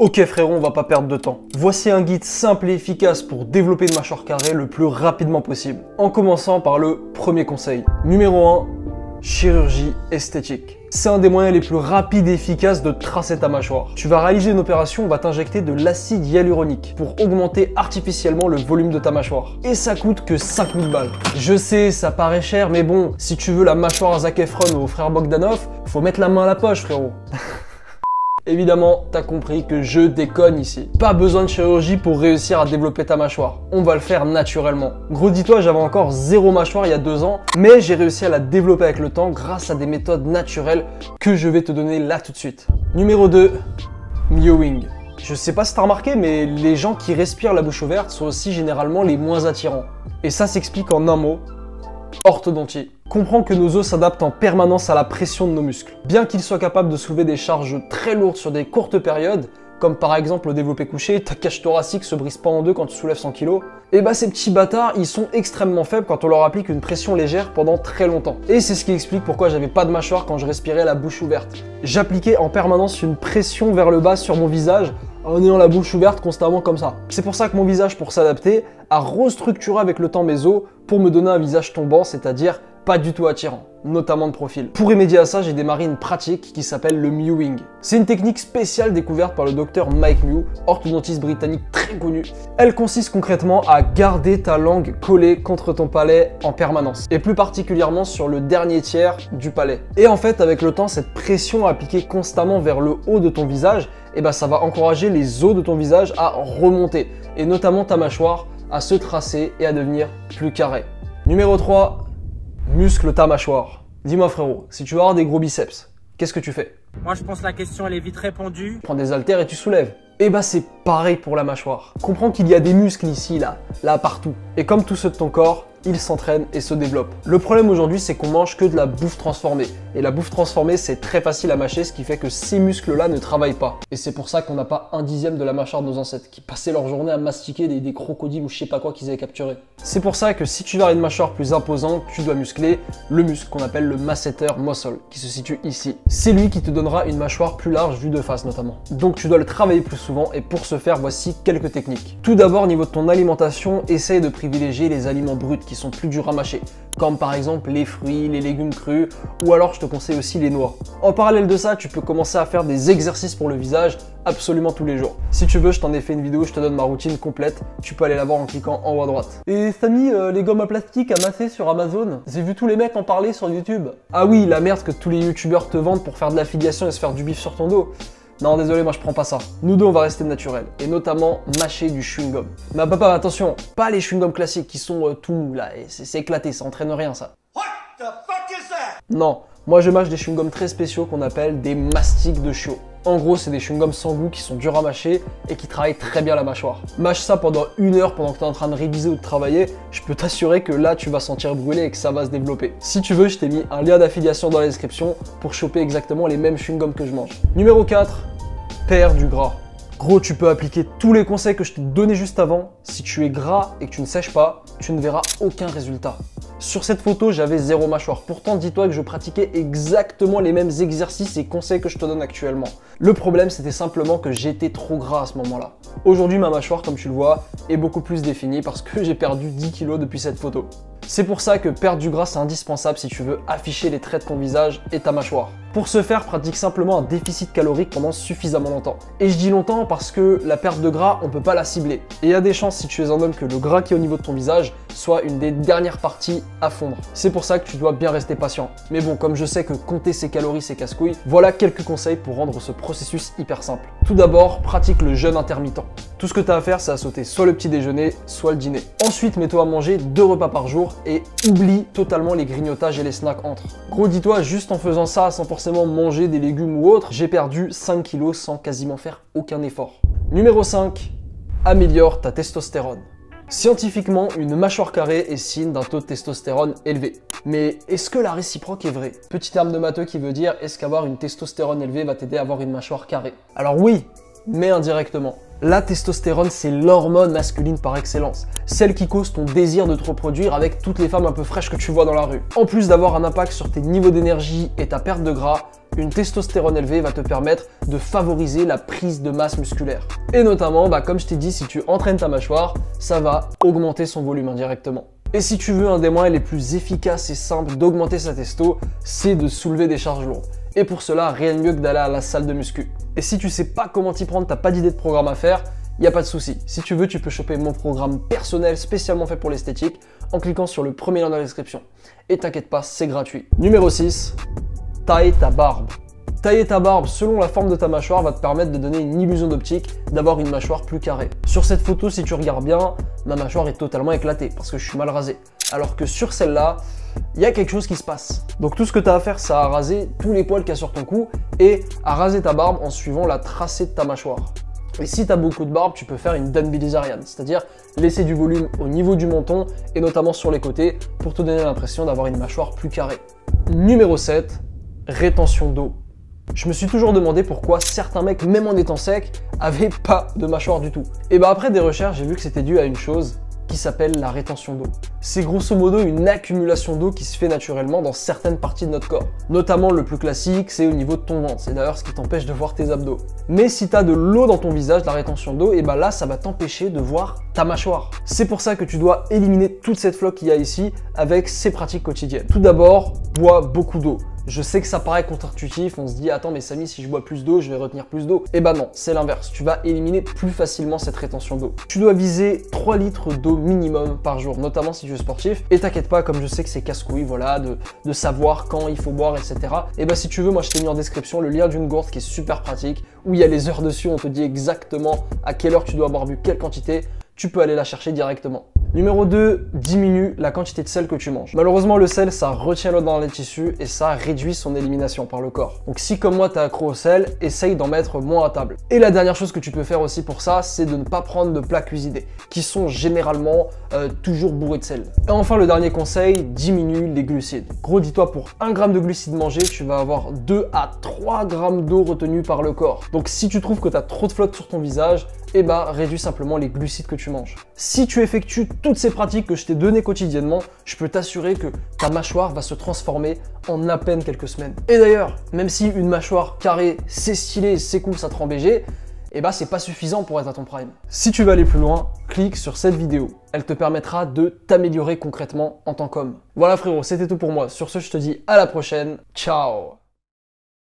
Ok frérot, on va pas perdre de temps. Voici un guide simple et efficace pour développer une mâchoire carrée le plus rapidement possible. En commençant par le premier conseil. Numéro 1, chirurgie esthétique. C'est un des moyens les plus rapides et efficaces de tracer ta mâchoire. Tu vas réaliser une opération, on va t'injecter de l'acide hyaluronique pour augmenter artificiellement le volume de ta mâchoire. Et ça coûte que 5000 balles. Je sais, ça paraît cher, mais bon, si tu veux la mâchoire à Zac Efron ou au frère Bogdanov, faut mettre la main à la poche frérot. Évidemment, t'as compris que je déconne ici. Pas besoin de chirurgie pour réussir à développer ta mâchoire. On va le faire naturellement. Gros, dis-toi, j'avais encore zéro mâchoire il y a 2 ans, mais j'ai réussi à la développer avec le temps grâce à des méthodes naturelles que je vais te donner là tout de suite. Numéro 2, mewing. Je sais pas si t'as remarqué, mais les gens qui respirent la bouche ouverte sont aussi généralement les moins attirants. Et ça s'explique en un mot, orthodontie. Comprends que nos os s'adaptent en permanence à la pression de nos muscles. Bien qu'ils soient capables de soulever des charges très lourdes sur des courtes périodes, comme par exemple le développé couché, ta cage thoracique se brise pas en deux quand tu soulèves 100 kg, et bah ces petits bâtards, ils sont extrêmement faibles quand on leur applique une pression légère pendant très longtemps. Et c'est ce qui explique pourquoi j'avais pas de mâchoire quand je respirais la bouche ouverte. J'appliquais en permanence une pression vers le bas sur mon visage, en ayant la bouche ouverte constamment comme ça. C'est pour ça que mon visage, pour s'adapter, a restructuré avec le temps mes os pour me donner un visage tombant, c'est-à-dire pas du tout attirant, notamment de profil. Pour remédier à ça, j'ai démarré une pratique qui s'appelle le mewing. C'est une technique spéciale découverte par le docteur Mike Mew, orthodontiste britannique très connu. Elle consiste concrètement à garder ta langue collée contre ton palais en permanence, et plus particulièrement sur le dernier tiers du palais. Et en fait, avec le temps, cette pression appliquée constamment vers le haut de ton visage, et bah ça va encourager les os de ton visage à remonter, et notamment ta mâchoire à se tracer et à devenir plus carré. Numéro 3, muscle ta mâchoire. Dis-moi frérot, si tu veux avoir des gros biceps, qu'est-ce que tu fais? Moi je pense que la question elle est vite répondue. Prends des haltères et tu soulèves. Et bah c'est pareil pour la mâchoire. Comprends qu'il y a des muscles ici, là, partout. Et comme tous ceux de ton corps, ils s'entraînent et se développent. Le problème aujourd'hui, c'est qu'on mange que de la bouffe transformée. Et la bouffe transformée, c'est très facile à mâcher, ce qui fait que ces muscles-là ne travaillent pas. Et c'est pour ça qu'on n'a pas 1/10 de la mâchoire de nos ancêtres, qui passaient leur journée à mastiquer des crocodiles ou je sais pas quoi qu'ils avaient capturé. C'est pour ça que si tu veux avoir une mâchoire plus imposante, tu dois muscler le muscle qu'on appelle le masseter muscle, qui se situe ici. C'est lui qui te donnera une mâchoire plus large vue de face notamment. Donc tu dois le travailler plus souvent et pour ce faire, voici quelques techniques. Tout d'abord, au niveau de ton alimentation, essaye de privilégier les aliments bruts qui sont plus durs à mâcher, comme par exemple les fruits, les légumes crus, ou alors je te conseille aussi les noix. En parallèle de ça, tu peux commencer à faire des exercices pour le visage absolument tous les jours. Si tu veux, je t'en ai fait une vidéo, je te donne ma routine complète, tu peux aller la voir en cliquant en haut à droite. Et Samy, les gommes à plastique à masser sur Amazon, j'ai vu tous les mecs en parler sur YouTube. Ah oui, la merde que tous les youtubeurs te vendent pour faire de l'affiliation et se faire du bif sur ton dos. Non, désolé, moi je prends pas ça. Nous deux, on va rester naturel. Et notamment, mâcher du chewing-gum. Mais papa, attention, pas les chewing-gums classiques qui sont tout mous là. C'est éclaté, ça entraîne rien ça. What the fuck is that? Non, moi je mâche des chewing-gums très spéciaux qu'on appelle des mastiques de chiot. En gros, c'est des chewing-gums sans goût qui sont durs à mâcher et qui travaillent très bien la mâchoire. Mâche ça pendant 1 heure pendant que tu es en train de réviser ou de travailler, je peux t'assurer que là, tu vas sentir brûler et que ça va se développer. Si tu veux, je t'ai mis un lien d'affiliation dans la description pour choper exactement les mêmes chewing-gums que je mange. Numéro 4, perds du gras. Gros, tu peux appliquer tous les conseils que je t'ai donnés juste avant. Si tu es gras et que tu ne sèches pas, tu ne verras aucun résultat. Sur cette photo, j'avais 0 mâchoire. Pourtant, dis-toi que je pratiquais exactement les mêmes exercices et conseils que je te donne actuellement. Le problème, c'était simplement que j'étais trop gras à ce moment-là. Aujourd'hui, ma mâchoire, comme tu le vois, est beaucoup plus définie parce que j'ai perdu 10 kg depuis cette photo. C'est pour ça que perdre du gras, c'est indispensable si tu veux afficher les traits de ton visage et ta mâchoire. Pour ce faire, pratique simplement un déficit calorique pendant suffisamment longtemps. Et je dis longtemps parce que la perte de gras, on peut pas la cibler. Et il y a des chances, si tu es un homme, que le gras qui est au niveau de ton visage soit une des dernières parties à fondre. C'est pour ça que tu dois bien rester patient. Mais bon, comme je sais que compter ses calories, c'est casse-couille, voilà quelques conseils pour rendre ce processus hyper simple. Tout d'abord, pratique le jeûne intermittent. Tout ce que tu as à faire, c'est à sauter soit le petit déjeuner, soit le dîner. Ensuite, mets-toi à manger 2 repas par jour et oublie totalement les grignotages et les snacks entre. Gros, dis-toi, juste en faisant ça, sans forcément manger des légumes ou autre, j'ai perdu 5 kilos sans quasiment faire aucun effort. Numéro 5, améliore ta testostérone. Scientifiquement, une mâchoire carrée est signe d'un taux de testostérone élevé. Mais est-ce que la réciproque est vraie? Petit terme de matheux qui veut dire, est-ce qu'avoir une testostérone élevée va t'aider à avoir une mâchoire carrée? Alors oui, mais indirectement. La testostérone, c'est l'hormone masculine par excellence, celle qui cause ton désir de te reproduire avec toutes les femmes un peu fraîches que tu vois dans la rue. En plus d'avoir un impact sur tes niveaux d'énergie et ta perte de gras, Une testostérone élevée va te permettre de favoriser la prise de masse musculaire. Et notamment, comme je t'ai dit, si tu entraînes ta mâchoire, ça va augmenter son volume indirectement. Et si tu veux un des moyens les plus efficaces et simples d'augmenter sa testo, c'est de soulever des charges lourdes. Et pour cela, rien de mieux que d'aller à la salle de muscu. Et si tu sais pas comment t'y prendre, t'as pas d'idée de programme à faire, y a pas de souci. Si tu veux, tu peux choper mon programme personnel spécialement fait pour l'esthétique en cliquant sur le premier lien dans la description. Et t'inquiète pas, c'est gratuit. Numéro 6, taille ta barbe. Tailler ta barbe selon la forme de ta mâchoire va te permettre de donner une illusion d'optique, d'avoir une mâchoire plus carrée. Sur cette photo, si tu regardes bien, ma mâchoire est totalement éclatée parce que je suis mal rasé. Alors que sur celle-là, il y a quelque chose qui se passe. Donc tout ce que tu as à faire, c'est à raser tous les poils qu'il y a sur ton cou et à raser ta barbe en suivant la tracée de ta mâchoire. Et si tu as beaucoup de barbe, tu peux faire une Dan Bilzerian, c'est-à-dire laisser du volume au niveau du menton et notamment sur les côtés pour te donner l'impression d'avoir une mâchoire plus carrée. Numéro 7, rétention d'eau. Je me suis toujours demandé pourquoi certains mecs, même en étant secs, avaient pas de mâchoire du tout. Et après des recherches, j'ai vu que c'était dû à une chose qui s'appelle la rétention d'eau. C'est grosso modo une accumulation d'eau qui se fait naturellement dans certaines parties de notre corps. Notamment le plus classique, c'est au niveau de ton ventre. C'est d'ailleurs ce qui t'empêche de voir tes abdos. Mais si tu as de l'eau dans ton visage, la rétention d'eau, et là ça va t'empêcher de voir ta mâchoire. C'est pour ça que tu dois éliminer toute cette flotte qu'il y a ici avec ces pratiques quotidiennes. Tout d'abord, bois beaucoup d'eau. Je sais que ça paraît contre-intuitif, on se dit attends mais Samy, si je bois plus d'eau, je vais retenir plus d'eau. Non, c'est l'inverse, tu vas éliminer plus facilement cette rétention d'eau. Tu dois viser 3 litres d'eau minimum par jour, notamment si tu es sportif. Et t'inquiète pas, comme je sais que c'est casse-couille, voilà, de savoir quand il faut boire, etc. Si tu veux, moi je t'ai mis en description le lien d'une gourde qui est super pratique, où il y a les heures dessus, on te dit exactement à quelle heure tu dois avoir bu quelle quantité. Tu peux aller la chercher directement. Numéro 2, diminue la quantité de sel que tu manges. Malheureusement, le sel, ça retient l'eau dans les tissus et ça réduit son élimination par le corps. Donc si comme moi, tu es accro au sel, essaye d'en mettre moins à table. Et la dernière chose que tu peux faire aussi pour ça, c'est de ne pas prendre de plats cuisinés, qui sont généralement toujours bourrés de sel. Et enfin, le dernier conseil, diminue les glucides. Gros, dis-toi, pour 1 gramme de glucides mangés, tu vas avoir 2 à 3 grammes d'eau retenue par le corps. Donc si tu trouves que tu as trop de flotte sur ton visage, réduis simplement les glucides que tu manges. Si tu effectues toutes ces pratiques que je t'ai données quotidiennement, je peux t'assurer que ta mâchoire va se transformer en à peine quelques semaines. Et d'ailleurs, même si une mâchoire carrée, c'est stylé, c'est cool, ça te rend BG, c'est pas suffisant pour être à ton prime. Si tu veux aller plus loin, clique sur cette vidéo. Elle te permettra de t'améliorer concrètement en tant qu'homme. Voilà frérot, c'était tout pour moi. Sur ce, je te dis à la prochaine. Ciao!